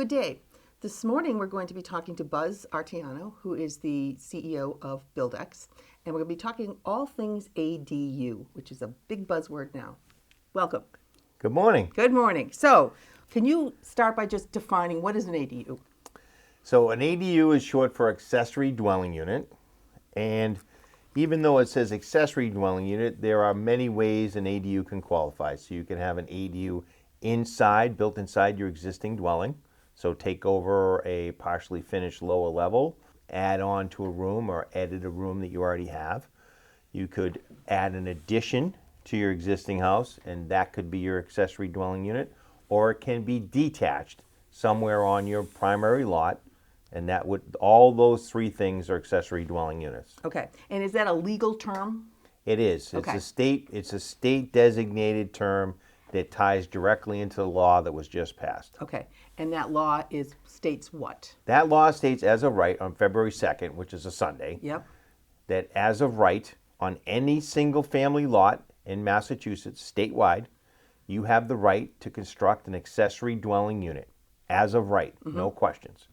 Good day. This morning we're going to be talking to Buz Artiano, who is the CEO of BuildX, and we're going to be talking all things ADU, which is a big buzzword now. Welcome. Good morning. Good morning. So, can you start by just defining what is an ADU? So an ADU is short for Accessory Dwelling Unit, and even though it says Accessory Dwelling Unit, there are many ways an ADU can qualify. So you can have an ADU inside, built inside your existing dwelling. So take over a partially finished lower level, add on to a room or edit a room that you already have. You could add an addition to your existing house, and that could be your accessory dwelling unit, or it can be detached somewhere on your primary lot, and that would, all those three things are accessory dwelling units. Okay. And is that a legal term? It is. Okay. It's a state designated term that ties directly into the law that was just passed. Okay. And that law states what? That law states as of right on February 2nd, which is a Sunday, Yep. that as of right on any single family lot in Massachusetts, statewide, you have the right to construct an accessory dwelling unit. As of right, no questions.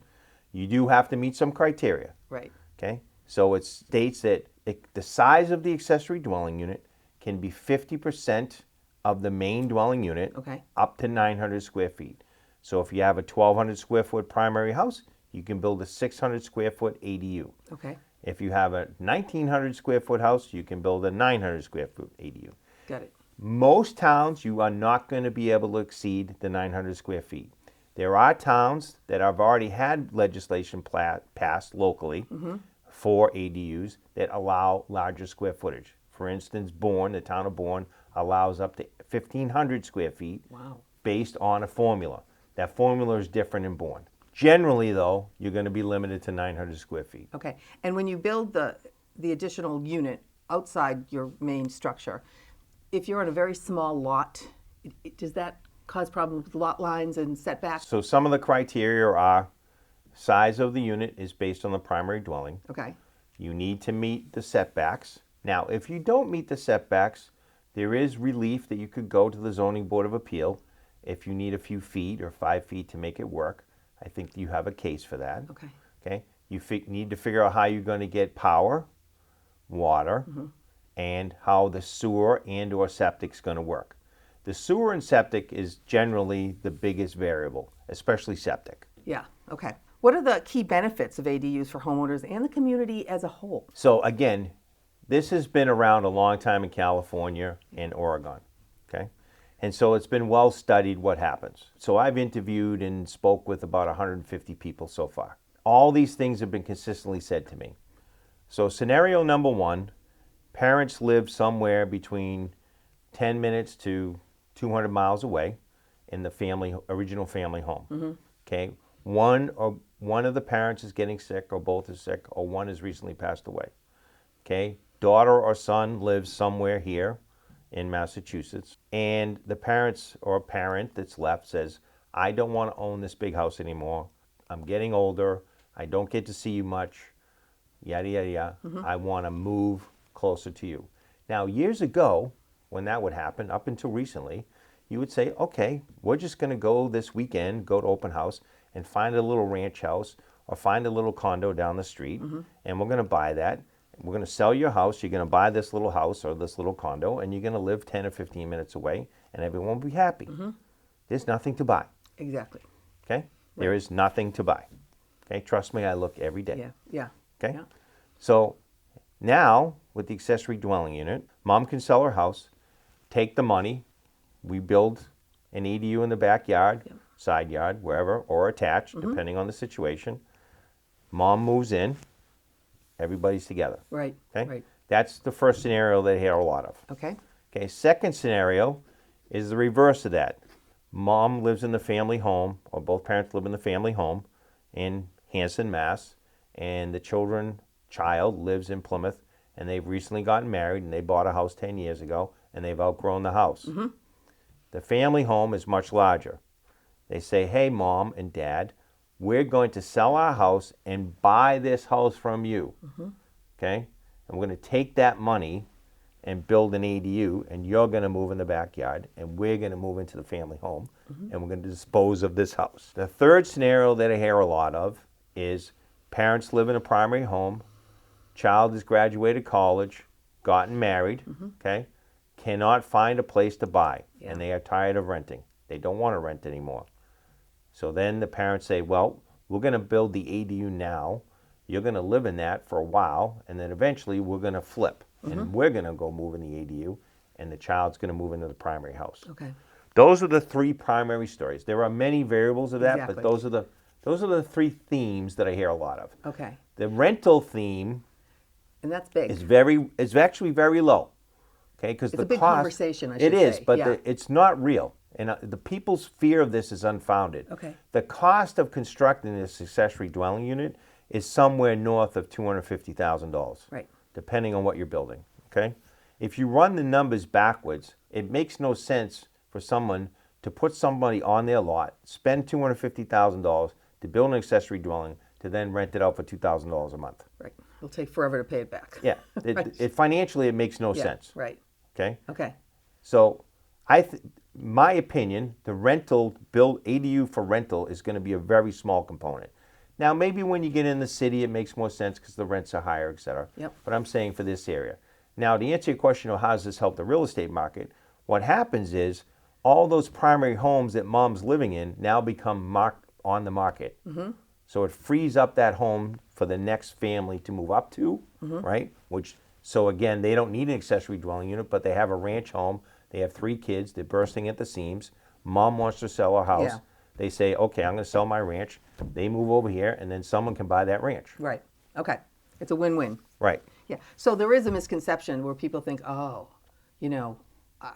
You do have to meet some criteria. Right. Okay? So it states that the size of the accessory dwelling unit can be 50% of the main dwelling unit, Okay. up to 900 square feet. So if you have a 1,200 square foot primary house, you can build a 600 square foot ADU. Okay. If you have a 1,900 square foot house, you can build a 900 square foot ADU. Got it. Most towns, you are not going to be able to exceed the 900 square feet. There are towns that have already had legislation passed locally for ADUs that allow larger square footage. For instance, the town of Bourne, allows up to 1,500 square feet. Wow. Based on a formula. That formula is different in Bourne. Generally, though, you're going to be limited to 900 square feet. Okay. And when you build the additional unit outside your main structure, if you're on a very small lot, does that cause problems with lot lines and setbacks? So some of the criteria are size of the unit is based on the primary dwelling. Okay. You need to meet the setbacks. Now, if you don't meet the setbacks, there is relief that you could go to the Zoning Board of Appeal if you need a few feet or 5 feet to make it work. I think you have a case for that. Okay. Okay. You need to figure out how you're going to get power, water, and how the sewer and or septic's going to work. The sewer and septic is generally the biggest variable, especially septic. Yeah. Okay. What are the key benefits of ADUs for homeowners and the community as a whole? So again, this has been around a long time in California and Oregon, okay? And so it's been well studied what happens. So I've interviewed and spoke with about 150 people so far. All these things have been consistently said to me. So scenario number one, parents live somewhere between 10 minutes to 200 miles away in the original family home, okay? One of the parents is getting sick, or both is sick, or one has recently passed away, okay? Daughter or son lives somewhere here in Massachusetts, and the parent that's left says, I don't want to own this big house anymore. I'm getting older. I don't get to see you much. Yada, yada, yada. I want to move closer to you. Now, years ago, when that would happen, up until recently, you would say, okay, we're just going to go this weekend, go to open house, and find a little ranch house or find a little condo down the street, and we're going to buy that. We're going to sell your house. You're going to buy this little house or this little condo, and you're going to live 10 or 15 minutes away, and everyone will be happy. There's nothing to buy. Exactly. Okay? Right. There is nothing to buy. Okay? Trust me, I look every day. Yeah. Yeah. Okay? Yeah. So now, with the accessory dwelling unit, mom can sell her house, take the money, we build an ADU in the backyard, side yard, wherever, or attached, depending on the situation. Mom moves in. Everybody's together. Right. Okay? Right. That's the first scenario they hear a lot of. Okay. Okay, second scenario is the reverse of that. Mom lives in the family home, or both parents live in the family home in Hanson, Mass, and the child lives in Plymouth, and they've recently gotten married, and they bought a house 10 years ago, and they've outgrown the house. The family home is much larger. They say, hey, mom and dad, we're going to sell our house and buy this house from you, okay? And we're going to take that money and build an ADU, and you're going to move in the backyard, and we're going to move into the family home, and we're going to dispose of this house. The third scenario that I hear a lot of is parents live in a primary home, child has graduated college, gotten married, okay, cannot find a place to buy, and they are tired of renting. They don't want to rent anymore. So then the parents say, well, we're going to build the ADU now. You're going to live in that for a while, and then eventually we're going to flip, and we're going to go move in the ADU, and the child's going to move into the primary house. Okay. Those are the three primary stories. There are many variables of that, Exactly. but those are the three themes that I hear a lot of. Okay. The rental theme And that's big. is actually very low, okay? Because It's the a big cost, conversation, I should it is, say. but Yeah. it's not real, and the people's fear of this is unfounded. Okay. The cost of constructing this accessory dwelling unit is somewhere north of $250,000, Right. depending on what you're building. Okay, if you run the numbers backwards, it makes no sense for someone to put somebody on their lot, spend $250,000 to build an accessory dwelling, to then rent it out for $2,000 a month. Right. It'll take forever to pay it back. Yeah, it financially it makes no Yeah, sense. right. Okay, Okay. so my opinion, the rental build ADU for rental is going to be a very small component. Now, maybe when you get in the city, it makes more sense because the rents are higher, et cetera. Yep. But I'm saying for this area. Now, to answer your question of how does this help the real estate market, what happens is all those primary homes that mom's living in now become on the market. So it frees up that home for the next family to move up to, right? So again, they don't need an accessory dwelling unit, but they have a ranch home. They have 3 kids. They're bursting at the seams. Mom wants to sell her house. Yeah. They say, okay, I'm going to sell my ranch. They move over here, and then someone can buy that ranch. Right. Okay. It's a win-win. Right. Yeah. So there is a misconception where people think, oh,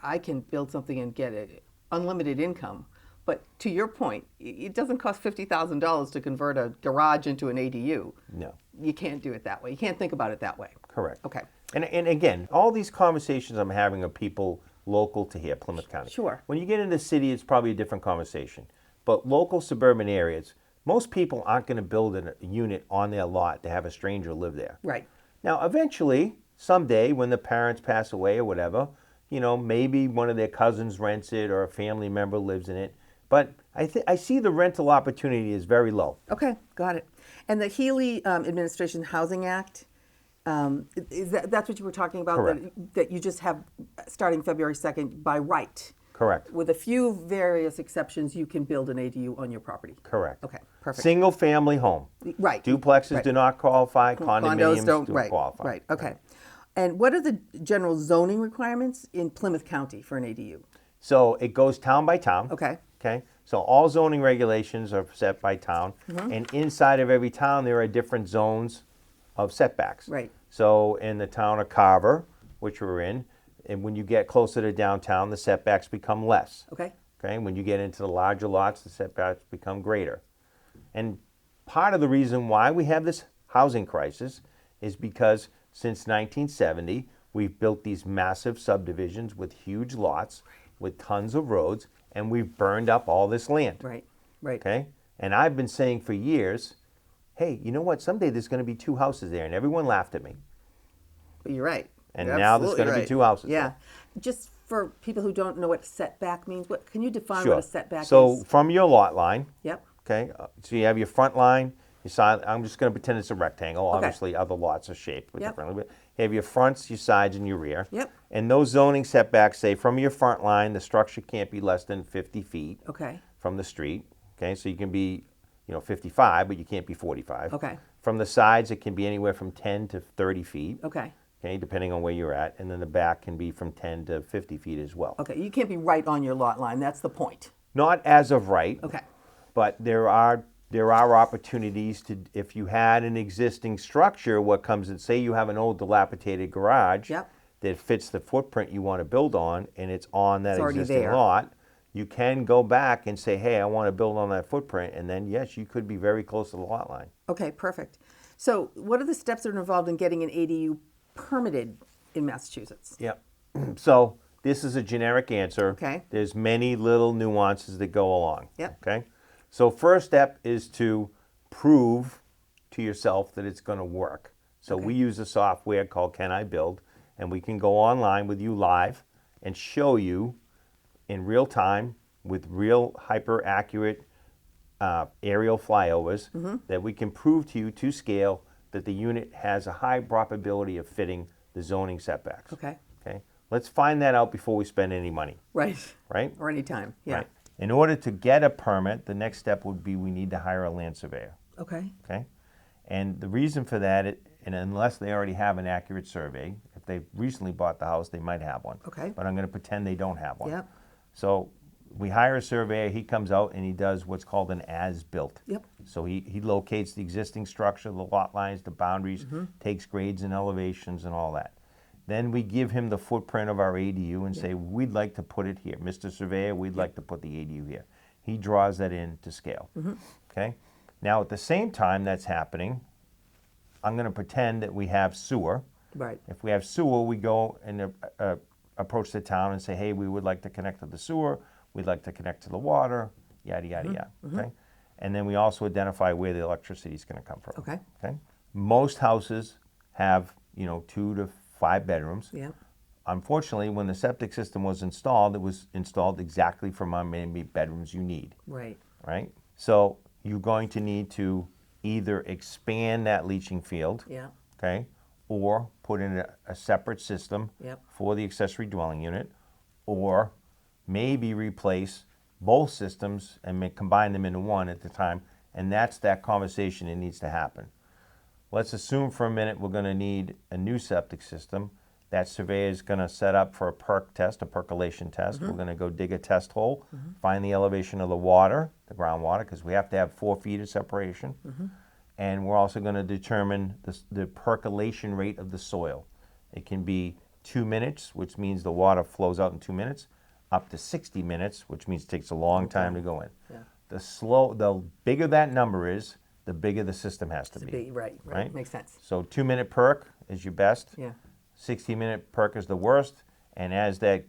I can build something and get unlimited income. But to your point, it doesn't cost $50,000 to convert a garage into an ADU. No. You can't do it that way. You can't think about it that way. Correct. Okay. And again, all these conversations I'm having are people local to here, Plymouth County. Sure. When you get into the city, it's probably a different conversation. But local suburban areas, most people aren't going to build a unit on their lot to have a stranger live there. Right. Now, eventually, someday, when the parents pass away or whatever, maybe one of their cousins rents it or a family member lives in it. But I see the rental opportunity is very low. Okay. Got it. And the Healy Administration Housing Act, that's what you were talking about? Correct. That you just have starting February 2nd by right. Correct. With a few various exceptions, you can build an ADU on your property. Correct. Okay, perfect. Single family home. Right. Duplexes Right. do not qualify. Condominiums don't right, qualify. Right, okay. And what are the general zoning requirements in Plymouth County for an ADU? So it goes town by town. Okay. Okay. So all zoning regulations are set by town, and inside of every town there are different zones of setbacks. Right. So in the town of Carver, which we're in, and when you get closer to downtown, the setbacks become less. Okay. Okay. When you get into the larger lots, the setbacks become greater. And part of the reason why we have this housing crisis is because since 1970, we've built these massive subdivisions with huge lots, with tons of roads, and we've burned up all this land. Right, right. Okay? And I've been saying for years, hey, you know what? Someday there's going to be 2 houses there. And everyone laughed at me. But you're right. And You're now there's absolutely going to be right. 2 houses Yeah. there. Just for people who don't know what setback means, can you define Sure. what a setback So is? from your lot line, Yep. okay, so you have your front line, your side. I'm just going to pretend it's a rectangle. Okay. Obviously, other lots are shaped Yep. differently. But you have your fronts, your sides, and your rear. Yep. And those zoning setbacks say from your front line, the structure can't be less than 50 feet Okay. from the street. Okay, so you can be, 55, but you can't be 45. Okay. From the sides, it can be anywhere from 10 to 30 feet. Okay. Okay, depending on where you're at. And then the back can be from 10 to 50 feet as well. Okay. You can't be right on your lot line. That's the point. Not as of right. Okay. But there are opportunities to, if you had an existing structure, what comes in, say you have an old dilapidated garage Yep. that fits the footprint you want to build on, and it's on that It's already existing there. lot, you can go back and say, hey, I want to build on that footprint, and then yes, you could be very close to the lot line. Okay, perfect. So what are the steps that are involved in getting an ADU permitted in Massachusetts? Yep. So this is a generic answer. Okay. There's many little nuances that go along. Yep. Okay. So first step is to prove to yourself that it's going to work. So Okay. we use a software called Can I Build, and we can go online with you live and show you in real time with real hyper accurate aerial flyovers that we can prove to you to scale that the unit has a high probability of fitting the zoning setbacks. Okay. Okay. Let's find that out before we spend any money. Right. Right. Or any time. Yeah. Right. In order to get a permit, the next step would be we need to hire a land surveyor. Okay. Okay. And the reason for that, and unless they already have an accurate survey, if they've recently bought the house, they might have one. Okay. But I'm going to pretend they don't have one. Yep. So we hire a surveyor, he comes out and he does what's called an as-built. Yep. So he locates the existing structure, the lot lines, the boundaries, takes grades and elevations and all that. Then we give him the footprint of our ADU and say, we'd like to put it here. Mr. Surveyor, we'd like to put the ADU here. He draws that in to scale. Okay. Now at the same time that's happening, I'm going to pretend that we have sewer. Right. If we have sewer, we go and approach the town and say, hey, we would like to connect to the sewer. We'd like to connect to the water, yada, yada, yada. Okay. And then we also identify where the electricity is going to come from. Okay. Okay. Most houses have, 2 to 5 bedrooms. Yeah. Unfortunately, when the septic system was installed, it was installed exactly for how many bedrooms you need. Right. Right. So you're going to need to either expand that leaching field. Yeah. Okay. Or put in a separate system for the accessory dwelling unit, or maybe replace both systems and combine them into one at the time. And that's that conversation that needs to happen. Let's assume for a minute we're going to need a new septic system. That surveyor is going to set up for a perk test, a percolation test. We're going to go dig a test hole, find the elevation of the water, the groundwater, because we have to have 4 feet of separation. And we're also going to determine the percolation rate of the soil. It can be 2 minutes, which means the water flows out in 2 minutes, up to 60 minutes, which means it takes a long time to go in. Yeah. The bigger that number is, the bigger the system has to be. Right. Makes sense. So 2-minute perk is your best. Yeah. 60-minute perk is the worst. And as the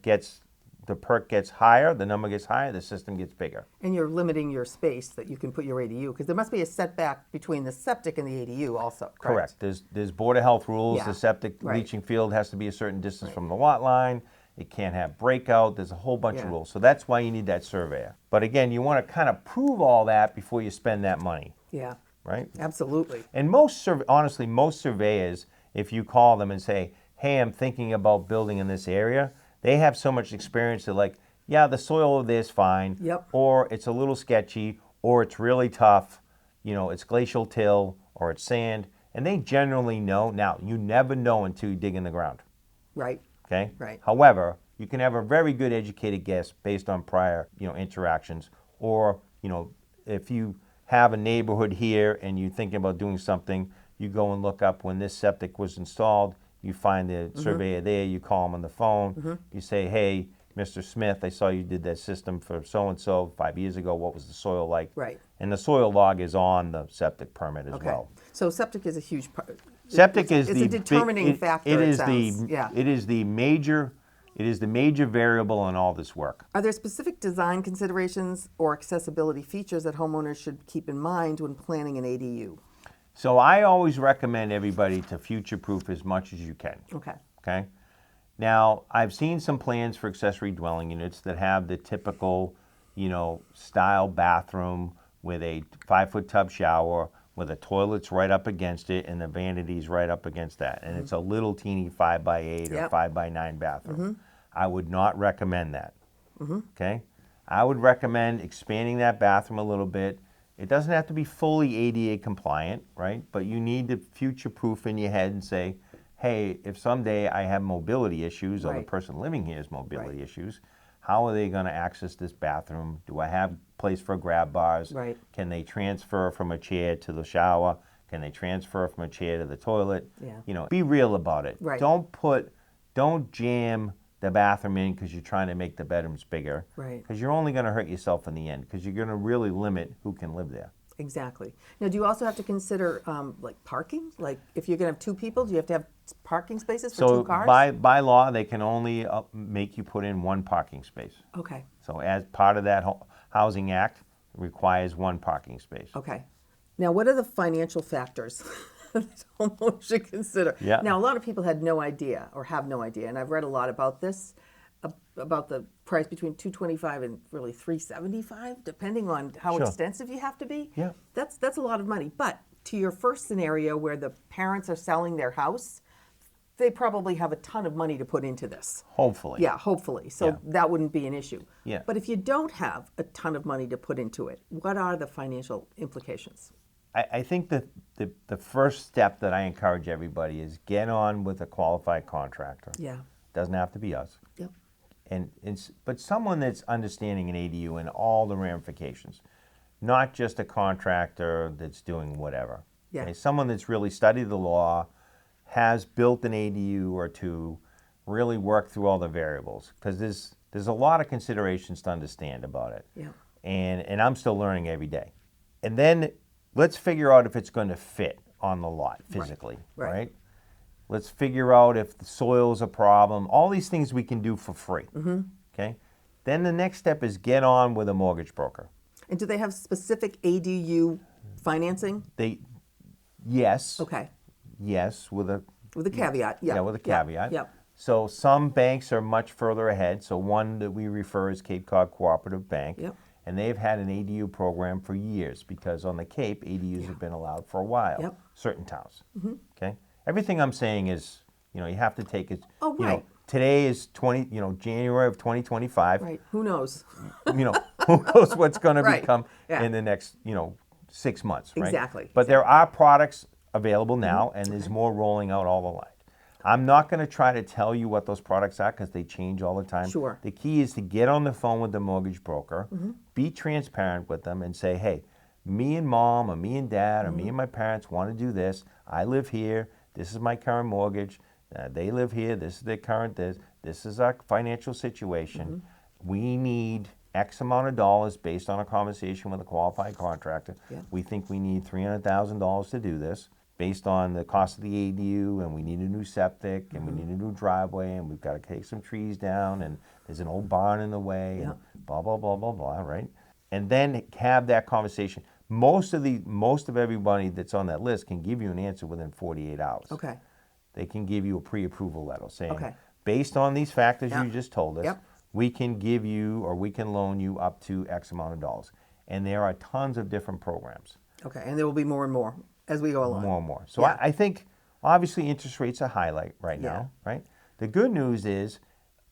perk gets higher, the number gets higher, the system gets bigger. And you're limiting your space that you can put your ADU, because there must be a setback between the septic and the ADU also, correct? There's Board of Health rules. Yeah. The septic Right. leaching field has to be a certain distance from the lot line. It can't have breakout. There's a whole bunch of rules. So that's why you need that surveyor. But again, you want to kind of prove all that before you spend that money, Yeah. right? Absolutely. And honestly, most surveyors, if you call them and say, hey, I'm thinking about building in this area, they have so much experience. They're like, yeah, the soil over there is fine. Yep. Or it's a little sketchy, or it's really tough. It's glacial till, or it's sand. And they generally know. Now, you never know until you dig in the ground. Right. Okay? Right. However, you can have a very good educated guess based on prior, interactions. Or, if you have a neighborhood here and you're thinking about doing something, you go and look up when this septic was installed. You find the surveyor there, you call him on the phone, you say, hey, Mr. Smith, I saw you did that system for so-and-so 5 years ago, what was the soil like? Right. And the soil log is on the septic permit as well. So septic is a huge part. Septic is it's a determining factor, it is sounds. Yeah. It is the major variable in all this work. Are there specific design considerations or accessibility features that homeowners should keep in mind when planning an ADU? So I always recommend everybody to future-proof as much as you can. Okay. Okay. Now, I've seen some plans for accessory dwelling units that have the typical, style bathroom with a 5-foot tub shower, with the toilet's right up against it and the vanity's right up against that. And it's a little teeny 5x8 or 5x9 bathroom. I would not recommend that. Okay. I would recommend expanding that bathroom a little bit. It doesn't have to be fully ADA compliant, right? But you need to future-proof in your head and say, hey, if someday I have mobility issues or the person living here has mobility issues, how are they going to access this bathroom? Do I have place for grab bars? Right. Can they transfer from a chair to the shower? Can they transfer from a chair to the toilet? Yeah. Be real about it. Right. Don't jam the bathroom in because you're trying to make the bedrooms bigger. Right. Because you're only going to hurt yourself in the end, because you're going to really limit who can live there. Exactly. Now, do you also have to consider like parking? Like if you're going to have 2 people, do you have to have parking spaces for 2 cars? So by law, they can only make you put in 1 parking space. Okay. So as part of that Housing Act, it requires 1 parking space. Okay. Now, what are the financial factors that homeowners should consider. Yeah. Now, a lot of people had no idea or have no idea, and I've read a lot about this, about the price between $225 and really $375, depending on how Sure. extensive you have to be. Yeah. That's a lot of money. But to your first scenario where the parents are selling their house, they probably have a ton of money to put into this. Hopefully. Yeah, hopefully. So Yeah. that wouldn't be an issue. Yeah. But if you don't have a ton of money to put into it, what are the financial implications? I think that the first step that I encourage everybody is get on with a qualified contractor. Yeah. Doesn't have to be us. Yep. But someone that's understanding an ADU and all the ramifications, not just a contractor that's doing whatever. Yeah. Okay? Someone that's really studied the law, has built an ADU or two, really worked through all the variables, because there's a lot of considerations to understand about it. Yeah. And I'm still learning every day. And then let's figure out if it's going to fit on the lot physically, right? Let's figure out if the soil's a problem. All these things we can do for free, okay? Then the next step is get on with a mortgage broker. And do they have specific ADU financing? Yes. Okay. Yes, with a caveat. Yeah. Yeah, with a caveat. Yep. So some banks are much further ahead. So one that we refer is Cape Cod Cooperative Bank. Yep. And they've had an ADU program for years because on the Cape, ADUs have been allowed for a while. Yep. Certain towns. Okay. Everything I'm saying is, you have to take it. Oh, right. Today is January of 2025. Right. Who knows? Who knows what's going to Right. become Yeah. in the next 6 months, right? Exactly. But there are products available now, and there's more rolling out all the line. I'm not going to try to tell you what those products are because they change all the time. Sure. The key is to get on the phone with the mortgage broker, be transparent with them, and say, hey, me and mom, or me and dad, or me and my parents want to do this. I live here. This is my current mortgage. They live here. This is their current this. This is our financial situation. We need X amount of dollars based on a conversation with a qualified contractor. Yeah. We think we need $300,000 to do this based on the cost of the ADU, and we need a new septic, and we need a new driveway, and we've got to take some trees down, and there's an old barn in the way, Yeah. and blah, blah, blah, blah, blah, right? And then have that conversation. Most of everybody that's on that list can give you an answer within 48 hours. Okay. They can give you a pre-approval letter saying, Okay. based on these factors Yeah. you just told us, Yep. we can give you or we can loan you up to X amount of dollars. And there are tons of different programs, Okay. And there will be more and more as we go along. more and more. So Yeah. I think obviously interest rates are high right Yeah. now, right? The good news is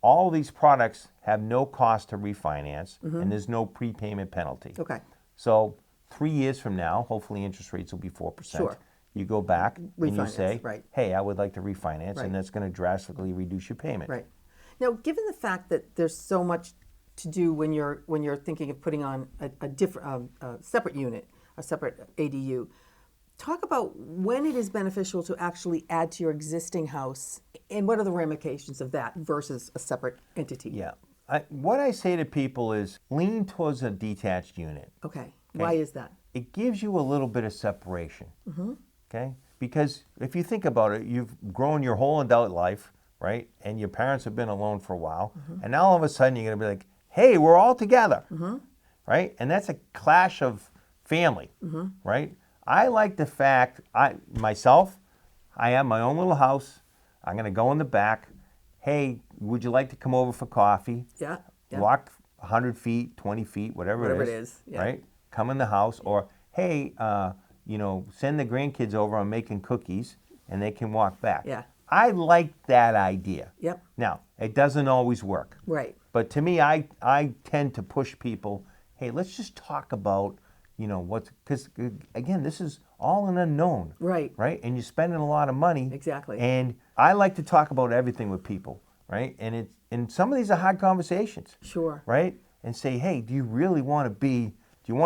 all these products have no cost to refinance and there's no prepayment penalty. Okay. So 3 years from now, hopefully interest rates will be 4%. Sure. You go back and you Refinance, say, right. hey, I would like to refinance, Right. and that's going to drastically reduce your payment. Right. Now, given the fact that there's so much to do when you're thinking of putting on a different, separate unit, a separate ADU, talk about when it is beneficial to actually add to your existing house, and what are the ramifications of that versus a separate entity? Yeah. What I say to people is lean towards a detached unit. Okay. Why is that? It gives you a little bit of separation. Okay? Because if you think about it, you've grown your whole adult life, right? And your parents have been alone for a while. And now all of a sudden you're going to be like, hey, we're all together. Right? And that's a clash of family. Right? I like the fact, I have my own little house. I'm going to go in the back. Hey, would you like to come over for coffee? Yeah. Yeah. Walk 100 feet, 20 feet, whatever Whatever it it is, yeah. right? Come in the house, or hey, send the grandkids over. I'm making cookies, and they can walk back. Yeah. I like that idea. Yep. Now, it doesn't always work, Right. but to me, I tend to push people. Hey, let's just talk about because again, this is all an unknown. Right. Right, and you're spending a lot of money. Exactly. And I like to talk about everything with people, right? And some of these are hard conversations. Sure. Right? And say, hey, do you want to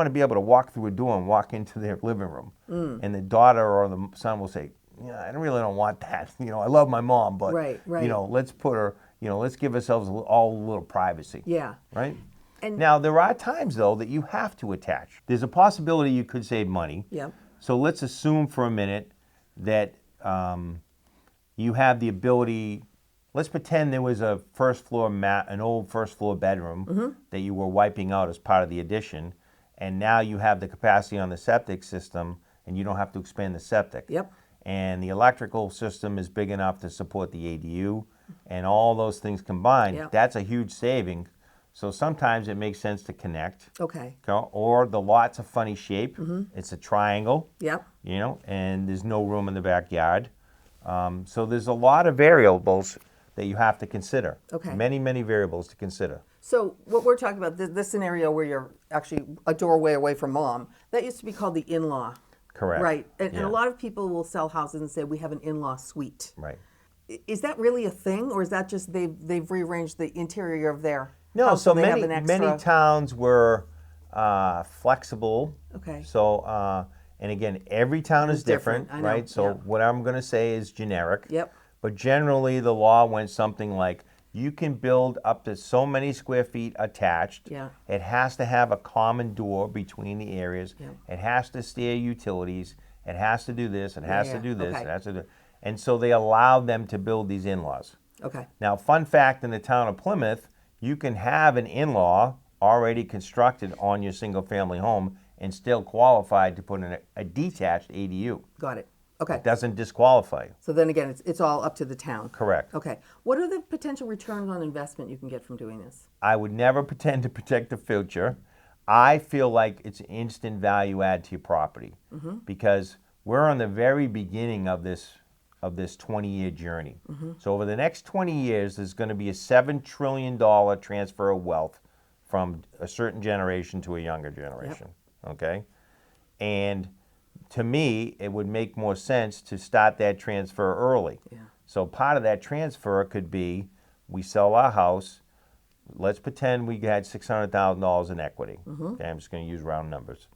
be able to walk through a door and walk into their living room? And the daughter or the son will say, yeah, I really don't want that. I love my mom, but Right. let's put her, let's give ourselves all a little privacy. Yeah. Right? And Now, there are times, though, that you have to attach. There's a possibility you could save money. Yep. So let's assume for a minute that you have the ability. Let's pretend there was an old first floor bedroom that you were wiping out as part of the addition, and now you have the capacity on the septic system, and you don't have to expand the septic. Yep. and the electrical system is big enough to support the ADU, and all those things combined, Yep. that's a huge saving. So sometimes it makes sense to connect. Okay. Or the lot's a funny shape. It's a triangle, Yep. and there's no room in the backyard. So there's a lot of variables that you have to consider. Okay. Many, many variables to consider. So what we're talking about, this scenario where you're actually a doorway away from mom, that used to be called the in-law. Correct. Right. And Yeah. a lot of people will sell houses and say, we have an in-law suite. Right. Is that really a thing, or is that just they've rearranged the interior of their No, house so they have many an extra... many towns were flexible. Okay. So and again, every town is different, different, I know, right? So yeah. what I'm going to say is generic. Yep. But generally, the law went something like you can build up to so many square feet attached. Yeah. It has to have a common door between the areas. Yeah. It has to steer utilities. It has to do this. It has yeah. to do this. Okay. It has to do. And so they allowed them to build these in-laws. Okay. Now, fun fact in the town of Plymouth, you can have an in-law already constructed on your single-family home and still qualified to put in a detached ADU. Got it. Okay. It doesn't disqualify you. So then again, it's all up to the town. Correct. Okay. What are the potential returns on investment you can get from doing this? I would never pretend to protect the future. I feel like it's instant value add to your property because we're on the very beginning of this 20-year journey. So over the next 20 years, there's going to be a $7 trillion transfer of wealth from a certain generation to a younger generation. Okay? And to me, it would make more sense to start that transfer early. Yeah. So part of that transfer could be we sell our house. Let's pretend we had $600,000 in equity. Okay, I'm just going to use round numbers.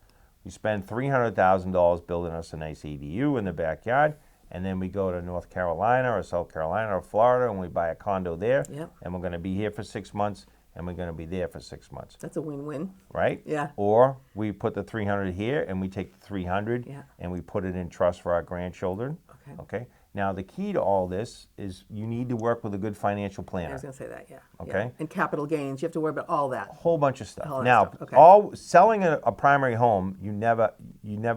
We spend $300,000 building us a nice ADU in the backyard, and then we go to North Carolina or South Carolina or Florida and we buy a condo there. Yep. And we're going to be here for 6 months and we're going to be there for 6 months. That's a win-win. Right? Yeah. Or we put the 300 here and we take the 300 Yeah. and we put it in trust for our grandchildren. Okay. Okay. Now the key to all this is you need to work with a good financial I planner. was going to say that, yeah. Okay. Yeah. And capital gains, you have to worry about all that. A whole bunch of stuff. All that Now, stuff, okay. all selling a primary home, you're never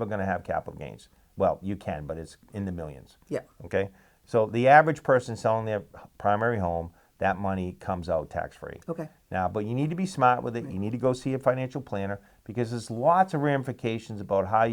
going to have capital gains. Well, you can, but it's in the millions. Yeah. Okay. So the average person selling their primary home, that money comes out tax-free. Okay. Now, but you need to be smart with it. You need to go see a financial planner because there's lots of ramifications about how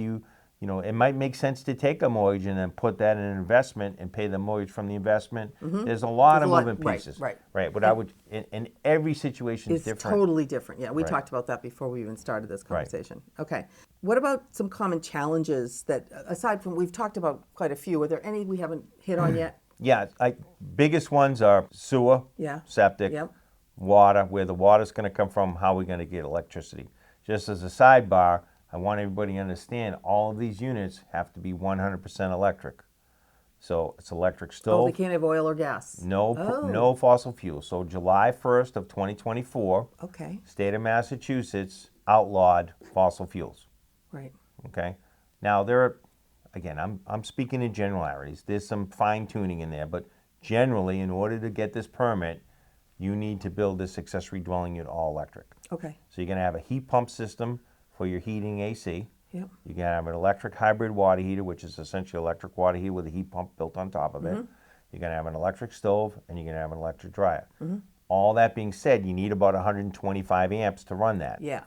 it might make sense to take a mortgage and then put that in an investment and pay the mortgage from the investment. There's a lot of moving pieces. Right. But I would, and every situation is It's different. totally different. Yeah, we Right. talked about that before we even started this conversation. Okay. What about some common challenges that, aside from, we've talked about quite a few, are there any we haven't hit on yet? Yeah, biggest ones are sewer, Yeah. septic, Yep. water, where the water's going to come from, how we're going to get electricity. Just as a sidebar, I want everybody to understand all of these units have to be 100% electric. So it's electric Oh, stove, they can't have oil or gas. no fossil fuel. So July 1st of 2024, Okay. state of Massachusetts outlawed fossil fuels. Right. Okay. Now again, I'm speaking in generalities. There's some fine tuning in there, but generally, in order to get this permit, you need to build this accessory dwelling unit all electric. Okay. So you're going to have a heat pump system for your heating AC. Yep. You're going to have an electric hybrid water heater, which is essentially electric water heater with a heat pump built on top of it. You're going to have an electric stove, and you're going to have an electric dryer. All that being said, you need about 125 amps to run that. Yeah.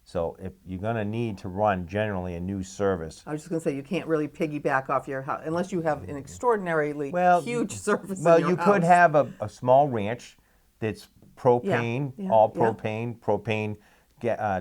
So if you're going to need to run generally a new service. I was just going to say, you can't really piggyback off your house unless you have an extraordinarily huge service Well, in your you house. could have a small ranch that's propane, Yeah, all yeah. propane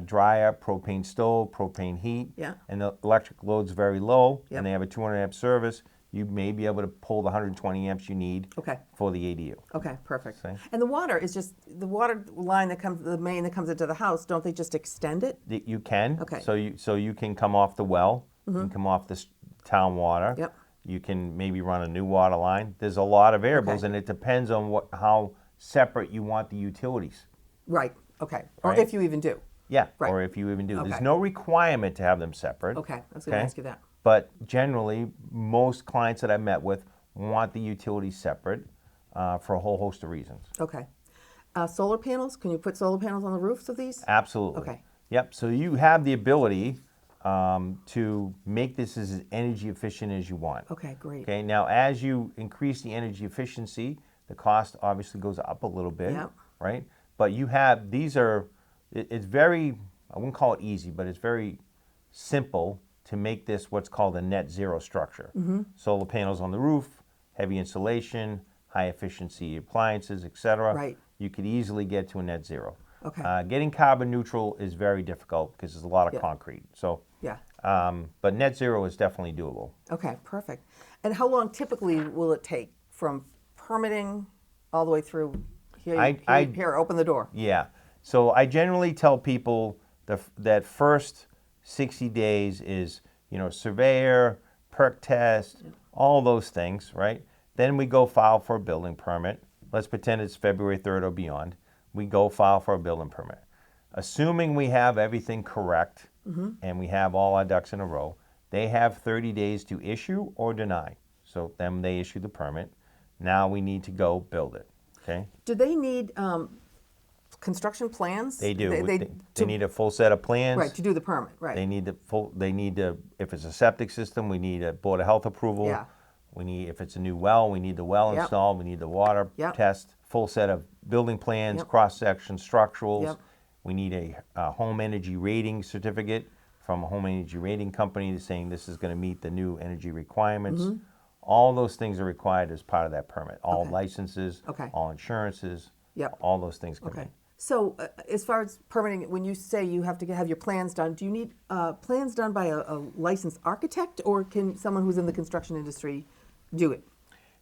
dryer, propane stove, propane heat, Yeah. and the electric load's very low, Yep. and they have a 200 amp service. You may be able to pull the 120 amps you need Okay. for the ADU. Okay, perfect. See? And the water is just, the water line that comes, the main that comes into the house, don't they just extend it? You can. Okay. So you can come off the well. You can come off this town water. Yep. You can maybe run a new water line. There's a lot of variables, Okay. and it depends on how separate you want the utilities. Right, okay. Or Right. if you even do. Yeah, Right. or if you even do. Okay. There's no requirement to have them separate. Okay, I was going to ask you that. But generally, most clients that I met with want the utilities separate for a whole host of reasons. Okay. Solar panels, can you put solar panels on the roofs of these? Absolutely. Okay. Yep, so you have the ability to make this as energy efficient as you want. Okay, great. Okay, now as you increase the energy efficiency, the cost obviously goes up a little bit, Yep. right? But you have, it's very, I wouldn't call it easy, but it's very simple to make this what's called a net zero structure. Solar panels on the roof, heavy insulation, high efficiency appliances, etc. Right. You could easily get to a net zero. Okay. Getting carbon neutral is very difficult because there's a lot of Yeah. concrete. So, Yeah. but net zero is definitely doable. Okay, perfect. And how long typically will it take from permitting all the way through here, open the door? Yeah. So I generally tell people that first 60 days is, surveyor, perk test, all those things, right? Then we go file for a building permit. Let's pretend it's February 3rd or beyond. We go file for a building permit. Assuming we have everything correct and we have all our ducks in a row, they have 30 days to issue or deny. So then they issue the permit. Now we need to go build it. Okay? Do they need construction plans? They do. They need a full set of plans. Right, to do the permit, right. They need if it's a septic system, we need a Board of Health approval. Yeah. If it's a new well, we need the well Yep. installed, we need the water Yep. test, full set of building plans, Yep. cross-section, structurals. Yep. We need a home energy rating certificate from a home energy rating company saying this is going to meet the new energy requirements. All those things are required as part of that permit. All Okay. licenses, Okay. all insurances, Yep. all those things come Okay. in. So as far as permitting, when you say you have to have your plans done, do you need plans done by a licensed architect, or can someone who's in the construction industry do it?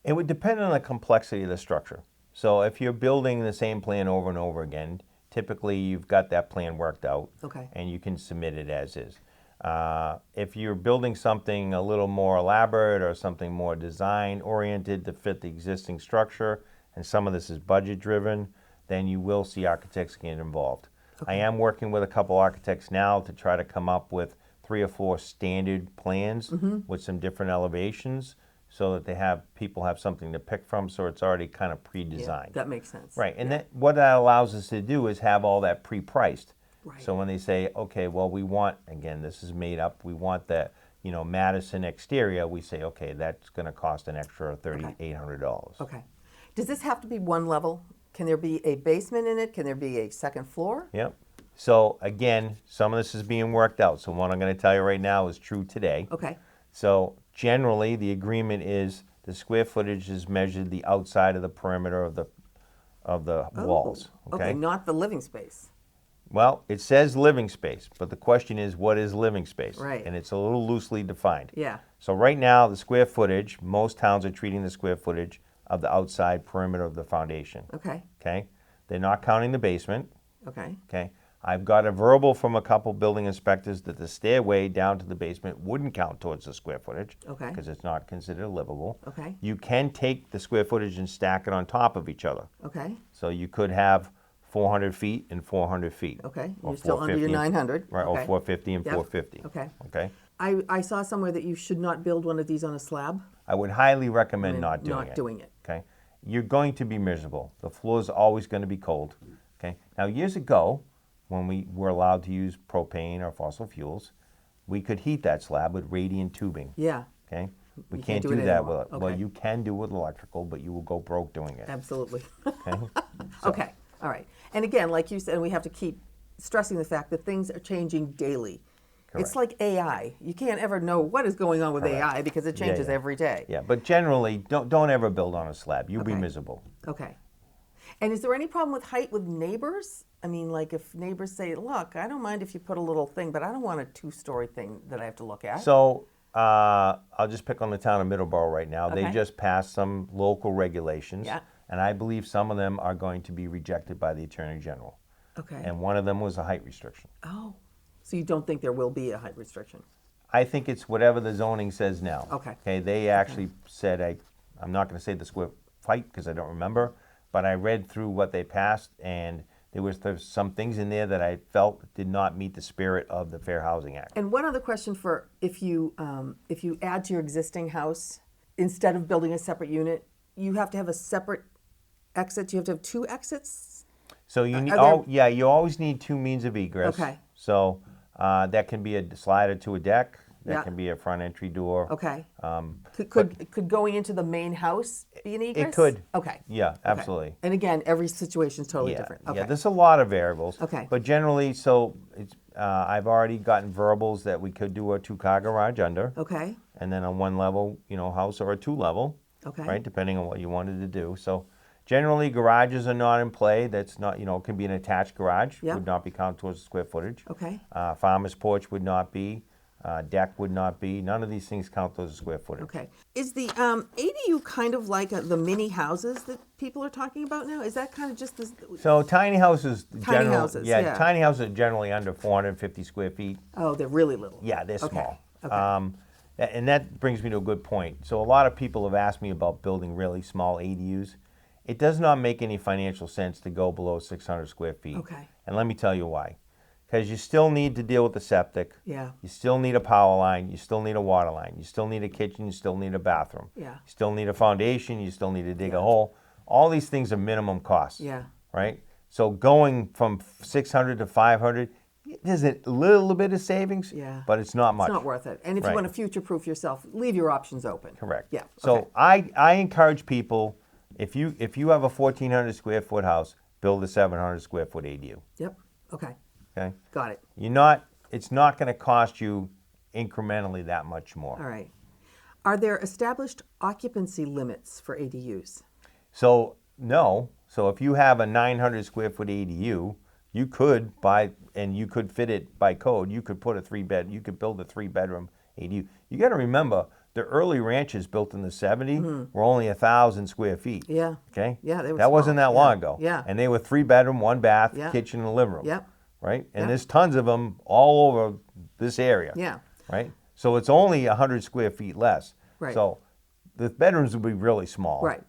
It would depend on the complexity of the structure. So if you're building the same plan over and over again, typically you've got that plan worked out, Okay. and you can submit it as is. If you're building something a little more elaborate or something more design oriented to fit the existing structure, and some of this is budget driven, then you will see architects get involved. I am working with a couple architects now to try to come up with 3 or 4 standard plans with some different elevations, so that people have something to pick from, so it's already kind of pre-designed. That makes sense. Right, and what that allows us to do is have all that pre-priced. Right. So when they say, okay, well, we want, again, this is made up, we want that, Madison exterior, we say, okay, that's going to cost an extra $3,800. Okay. Does this have to be one level? Can there be a basement in it? Can there be a second floor? Yep. So again, some of this is being worked out. So what I'm going to tell you right now is true today. Okay. So generally, the agreement is the square footage is measured the outside of the perimeter of the walls. Okay, not the living space. Well, it says living space, but the question is, what is living space? Right. And it's a little loosely defined. Yeah. So right now, the square footage, most towns are treating the square footage of the outside perimeter of the foundation. Okay. Okay? They're not counting the basement. Okay. Okay? I've got a verbal from a couple building inspectors that the stairway down to the basement wouldn't count towards the square footage. Okay. Because it's not considered livable. Okay. You can take the square footage and stack it on top of each other. Okay. So you could have 400 feet and 400 feet. Okay. Or You're still under your 450 and- 900. Right, Okay. or 450 and Yep. 450. Okay. Okay? I saw somewhere that you should not build one of these on a slab. I would highly recommend not doing Not it. doing it. Okay? You're going to be miserable. The floor's always going to be cold. Okay? Now, years ago, when we were allowed to use propane or fossil fuels, we could heat that slab with radiant tubing. Yeah. Okay? We You can't do do it that anymore. with it. Well, Okay. you can do it with electrical, but you will go broke doing it. Absolutely. Okay? Okay. All right. And again, like you said, we have to keep stressing the fact that things are changing daily. It's like AI. You can't ever know what is going on with AI because it changes yeah. every day. Yeah, but generally, don't ever build on a slab. You'll be Okay. miserable. Okay. And is there any problem with height with neighbors? I mean, like if neighbors say, look, I don't mind if you put a little thing, but I don't want a 2-story thing that I have to look at. So I'll just pick on the town of Middleborough right now. They Okay. just passed some local regulations. Yeah. And I believe some of them are going to be rejected by the Attorney General. Okay. And one of them was a height restriction. Oh, so you don't think there will be a height restriction? I think it's whatever the zoning says now. Okay. Okay, they actually said, I'm not going to say the square feet because I don't remember, but I read through what they passed, and there's some things in there that I felt did not meet the spirit of the Fair Housing Act. And one other question for if you add to your existing house, instead of building a separate unit, you have to have a separate exit? You have to have 2 exits? So you need, Are there- you always need 2 means of egress. Okay. So That can be a slider to a deck. That Yeah. can be a front entry door. Okay. Could going into the main house be an egress? It could. Okay. Yeah, Okay. absolutely. And again, every situation is totally Yeah, different. Okay. yeah. There's a lot of variables. Okay. But generally, so it's, I've already gotten verbals that we could do a 2-car garage under, Okay. and then a 1-level, house or a 2-level, Okay. right? Depending on what you wanted to do. So generally, garages are not in play. That's not, can be an attached garage. Yeah. Would not be counted towards the square footage. Okay. Farmer's porch would not be. Deck would not be. None of these things count towards the square footage. Okay. Is the ADU kind of like the mini houses that people are talking about now? Is that kind of just this? So tiny houses, Tiny houses, yeah. tiny houses are generally under 450 square feet. Oh, they're really little. Yeah, they're Okay. small. Okay. And that brings me to a good point. So a lot of people have asked me about building really small ADUs. It does not make any financial sense to go below 600 square feet. Okay. And let me tell you why. Because you still need to deal with the septic. Yeah. You still need a power line. You still need a water line. You still need a kitchen. You still need a bathroom. Yeah. You still need a foundation. You still need to dig a hole. All these things are minimum costs. Yeah. Right? So going from 600 to 500, there's a little bit of savings, Yeah. but it's not much. It's not worth it. And if Right. you want to future-proof yourself, leave your options open. Correct. Yeah. So Okay. I encourage people, if you have a 1,400 square foot house, build a 700 square foot ADU. Yep. Okay. Okay. Got it. It's not going to cost you incrementally that much more. All right. Are there established occupancy limits for ADUs? So no. So if you have a 900 square foot ADU, you could buy and you could fit it by code. You could put you could build a 3-bedroom ADU. You got to remember the early ranches built in the 70s were only 1,000 square feet. Yeah. Okay. Yeah, they were That wasn't that small. long Yeah. ago. Yeah. And they were 3-bedroom, 1 bath, Yeah. kitchen, and a living room. Yep. Right. And Yeah. there's tons of them all over this area. Yeah. Right. So it's only 100 square feet less. Right. So the bedrooms would be really small. Right.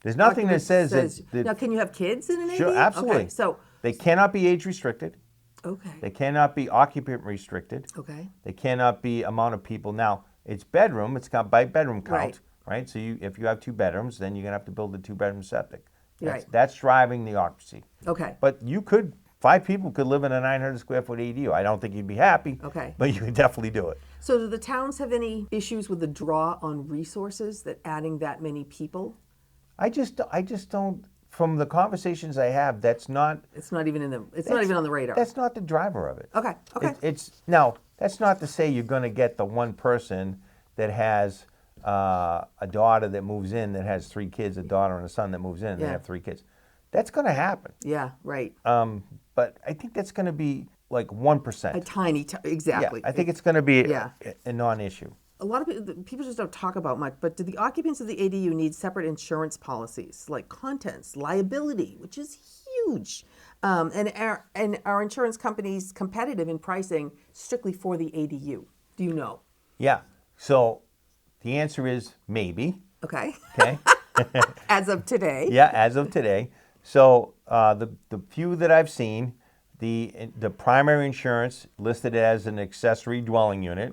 There's nothing that says that. Now, can you have kids in an ADU? Sure, absolutely. Okay. So. They cannot be age restricted. Okay. They cannot be occupant restricted. Okay. They cannot be amount of people. Now, it's bedroom. It's got by bedroom count, Right. right? So if you have 2 bedrooms, then you're going to have to build a 2-bedroom septic. Right. That's driving the occupancy. Okay. But 5 people could live in a 900 square foot ADU. I don't think you'd be happy. Okay. But you could definitely do it. So do the towns have any issues with the draw on resources that adding that many people? I just don't. From the conversations I have, that's not. It's not even not even on the radar. That's not the driver of it. Okay. Okay. It's now. That's not to say you're going to get the one person that has a daughter that moves in that has 3 kids, a daughter and a son that moves in, and they Yeah. have 3 kids. That's going to happen. Yeah. Right. But I think that's going to be like 1%. A tiny. Exactly. Yeah, I think it's going to be Yeah. a non-issue. A lot of people just don't talk about much, but do the occupants of the ADU need separate insurance policies like contents, liability, which is huge, and are insurance companies competitive in pricing strictly for the ADU? Do you know? Yeah. So the answer is maybe. Okay. Okay. As of today. Yeah, as of today. So the few that I've seen, the primary insurance listed as an accessory dwelling unit,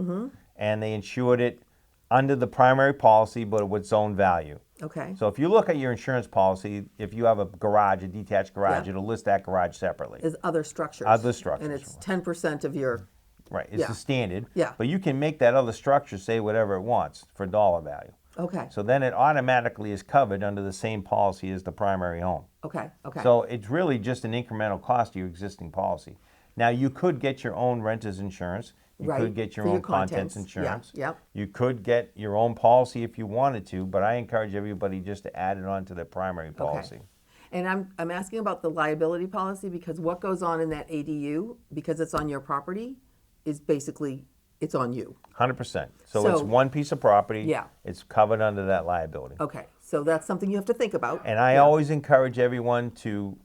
and they insured it under the primary policy, but with its own value. Okay. So if you look at your insurance policy, if you have a garage, a detached garage, Yeah. it'll list that garage separately. As other structures. Other structures. And it's 10% of your. Right, it's Yeah. the standard. Yeah. But you can make that other structure say whatever it wants for dollar value. Okay. So then it automatically is covered under the same policy as the primary home. Okay. Okay. So it's really just an incremental cost to your existing policy. Now you could get your own renter's insurance. You Right, could get your for own your contents contents. Yeah, insurance. yep. You could get your own policy if you wanted to, but I encourage everybody just to add it on to their primary policy. Okay. And I'm asking about the liability policy because what goes on in that ADU, because it's on your property, is basically, it's on you. 100%. So it's So- one piece of property. Yeah. It's covered under that liability. Okay, so that's something you have to think about. And I always encourage everyone to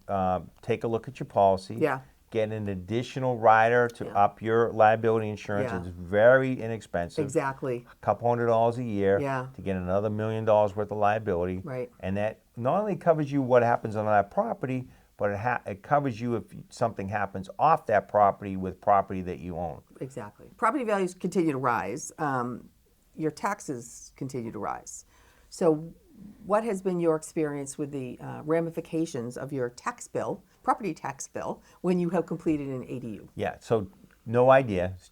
take a look at your policy. Yeah. Get an additional rider to Yeah. up your liability insurance. Yeah. It's very inexpensive. Exactly. A couple $100 a year Yeah. to get another $1 million worth of liability. Right. And that not only covers you what happens on that property, but it covers you if something happens off that property with property that you own. Exactly. Property values continue to rise. Your taxes continue to rise. So what has been your experience with the ramifications of your tax bill, property tax bill, when you have completed an ADU? Yeah, so No idea. It's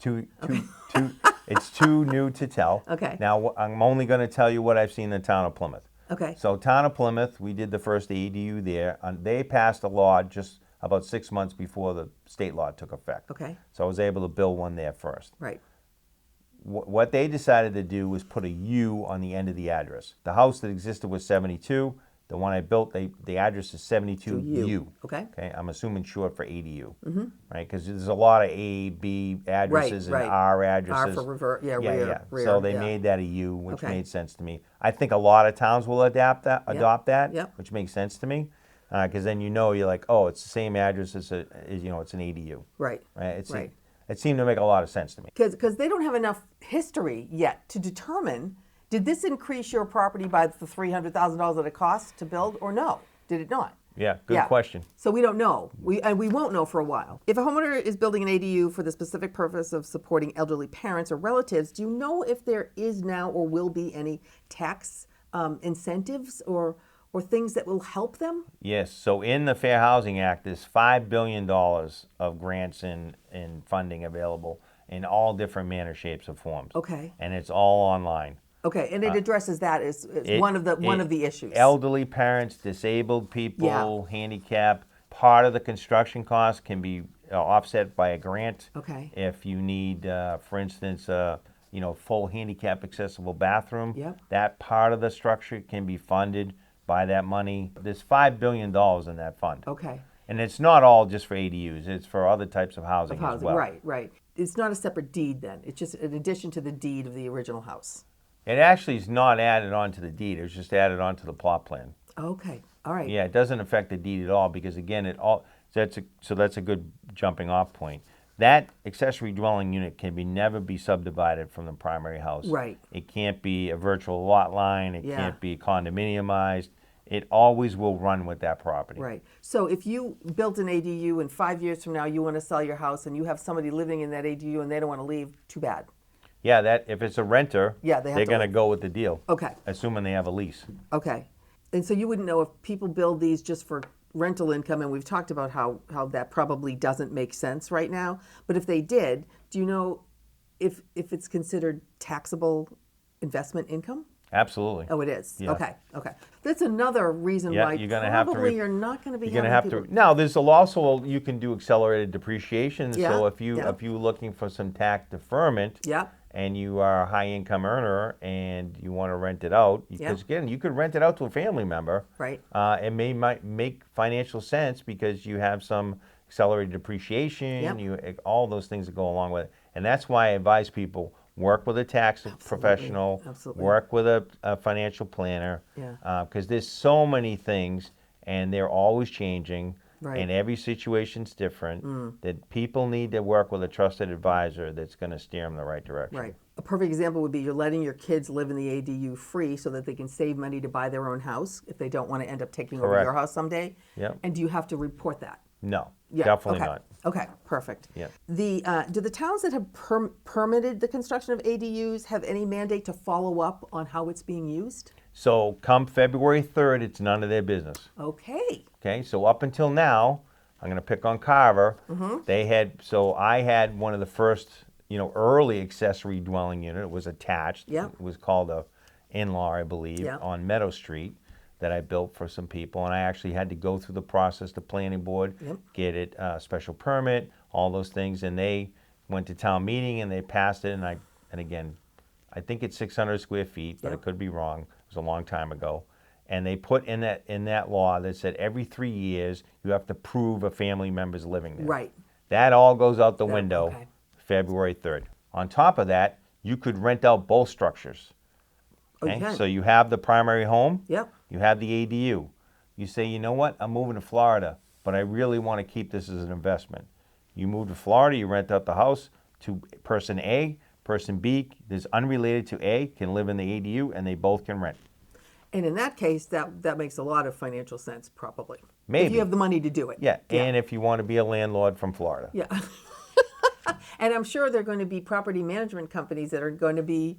it's too new to tell. Okay. Now, I'm only going to tell you what I've seen in the town of Plymouth. Okay. So, town of Plymouth, we did the first ADU there. And they passed a law just about 6 months before the state law took effect. Okay. So I was able to build one there first. Right. What they decided to do was put a U on the end of the address. The house that existed was 72. The one I built, the address is 72U. Okay. Okay. I'm assuming short for ADU, right? Because there's a lot of A, B addresses and R addresses. R for revert, yeah, rear. So they made that a U, which made sense to me. I think a lot of towns will adopt that, Yep. which makes sense to me. Because then you're like, oh, it's the same address as it's an ADU. Right. Right. It seemed to make a lot of sense to me. Because they don't have enough history yet to determine, did this increase your property by the $300,000 that it cost to build, or no? Did it not? Yeah, good question. So we don't know. We won't know for a while. If a homeowner is building an ADU for the specific purpose of supporting elderly parents or relatives, do you know if there is now or will be any tax incentives or things that will help them? Yes. So in the Fair Housing Act, there's $5 billion of grants and funding available in all different manner, shapes, or forms. Okay. And it's all online. Okay, and it addresses that as one of the issues. Elderly parents, disabled people, handicapped. Part of the construction cost can be offset by a grant. Okay. If you need, for instance, full handicap accessible bathroom, that part of the structure can be funded by that money. There's $5 billion in that fund. Okay. And it's not all just for ADUs. It's for other types of housing as well. Right. It's not a separate deed then. It's just in addition to the deed of the original house. It actually is not added onto the deed. It's just added onto the plot plan. Okay. All right. Yeah, it doesn't affect the deed at all because again, that's a good jumping off point. That accessory dwelling unit can never be subdivided from the primary house. Right. It can't be a virtual lot line. It can't be condominiumized. It always will run with that property. Right. So if you built an ADU and 5 years from now you want to sell your house and you have somebody living in that ADU and they don't want to leave, too bad. Yeah, that if it's a renter, they're going to go with the deal. Okay. Assuming they have a lease. Okay. And so you wouldn't know if people build these just for rental income, and we've talked about how that probably doesn't make sense right now. But if they did, do you know if it's considered taxable investment income? Absolutely. Oh, it is? Yeah. Okay. That's another reason why you're gonna probably you're not going to be You're going to have people... to. Now, there's also, you can do accelerated deprecation. Yeah, So if you're looking for some tax deferment, and you are a high income earner and you want to rent it out, because again, you could rent it out to a family member. Right. It might make financial sense because you have some accelerated depreciation, all those things that go along with it. And that's why I advise people, work with a tax professional, work with a financial planner, because there's so many things and they're always changing. Right. And every situation's different, that people need to work with a trusted advisor that's going to steer them in the right direction. Right. A perfect example would be you're letting your kids live in the ADU free so that they can save money to buy their own house if they don't want to end up taking over your house someday. Yep. And do you have to report that? No, definitely not. Okay, perfect. Yeah. Do the towns that have permitted the construction of ADUs have any mandate to follow up on how it's being used? So come February 3rd, it's none of their business. Okay. Okay, so up until now, I'm going to pick on Carver. I had one of the first, early accessory dwelling unit. It was attached. Yeah. It was called a in-law, I believe, on Meadow Street that I built for some people. And I actually had to go through the process, the planning board, get it special permit, all those things. And they went to town meeting and they passed it. And again, I think it's 600 square feet, but I could be wrong. It was a long time ago. And they put in that law that said every 3 years you have to prove a family member's living there. Right. That all goes out the window February 3rd. On top of that, you could rent out both structures. Okay? So you have the primary home, you have the ADU. You say, you know what, I'm moving to Florida, but I really want to keep this as an investment. You move to Florida, you rent out the house to person A, person B is unrelated to A, can live in the ADU, and they both can rent. And in that case, that makes a lot of financial sense, probably. Maybe. If you have the money to do it. Yeah, and if you want to be a landlord from Florida. Yeah. And I'm sure there are going to be property management companies that are going to be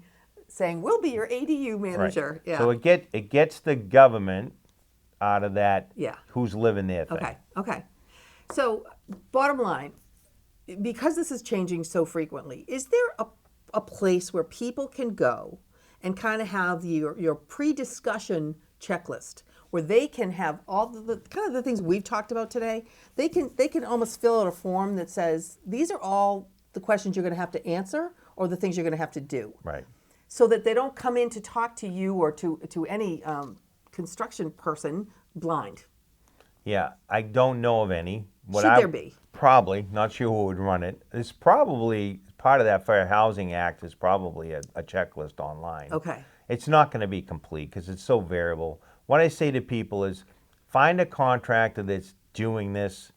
saying, we'll be your ADU manager. Right. Yeah. So it gets the government out of that, yeah, who's living there thing. Okay. So bottom line, because this is changing so frequently, is there a place where people can go and kind of have your pre-discussion checklist where they can have all the kind of the things we've talked about today? They can almost fill out a form that says these are all the questions you're going to have to answer or the things you're going to have to do. Right. So that they don't come in to talk to you or to any construction person blind. Yeah, I don't know of any. Should there be? Probably, not sure who would run it. It's probably part of that Fair Housing Act is probably a checklist online. Okay. It's not going to be complete because it's so variable. What I say to people is find a contractor that's doing this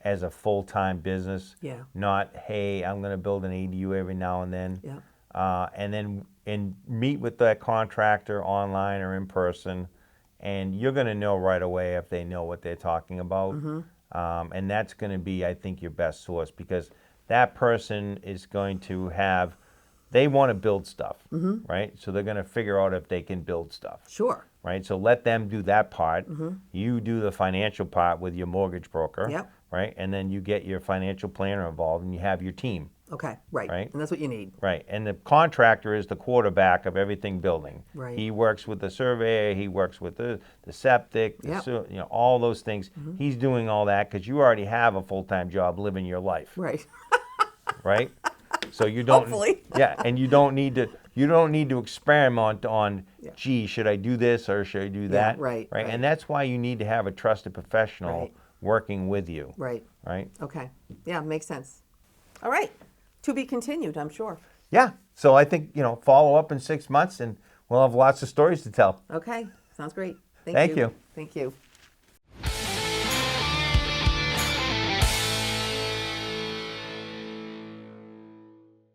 as a full-time business. Yeah. Not, hey, I'm going to build an ADU every now and then. Yeah. And meet with that contractor online or in person, and you're going to know right away if they know what they're talking about. And that's going to be, I think, your best source because that person is going to have, they want to build stuff, right? So they're going to figure out if they can build stuff. Sure. Right? So let them do that part. You do the financial part with your mortgage broker. Yep. Right? And then you get your financial planner involved and you have your team. Okay, right. Right. And that's what you need. Right. And the contractor is the quarterback of everything building. Right. He works with the surveyor, he works with the septic, Yep. all those things. He's doing all that because you already have a full-time job living your life. Right. Right? So you don't Hopefully. Yeah, and you don't need to experiment on, gee, should I do this or should I do that? right. And that's why you need to have a trusted professional Right. working with you. Right. Right? Okay. Yeah, makes sense. All right. To be continued, I'm sure. Yeah. So I think, follow up in 6 months and we'll have lots of stories to tell. Okay. Sounds great. Thank you. Thank you.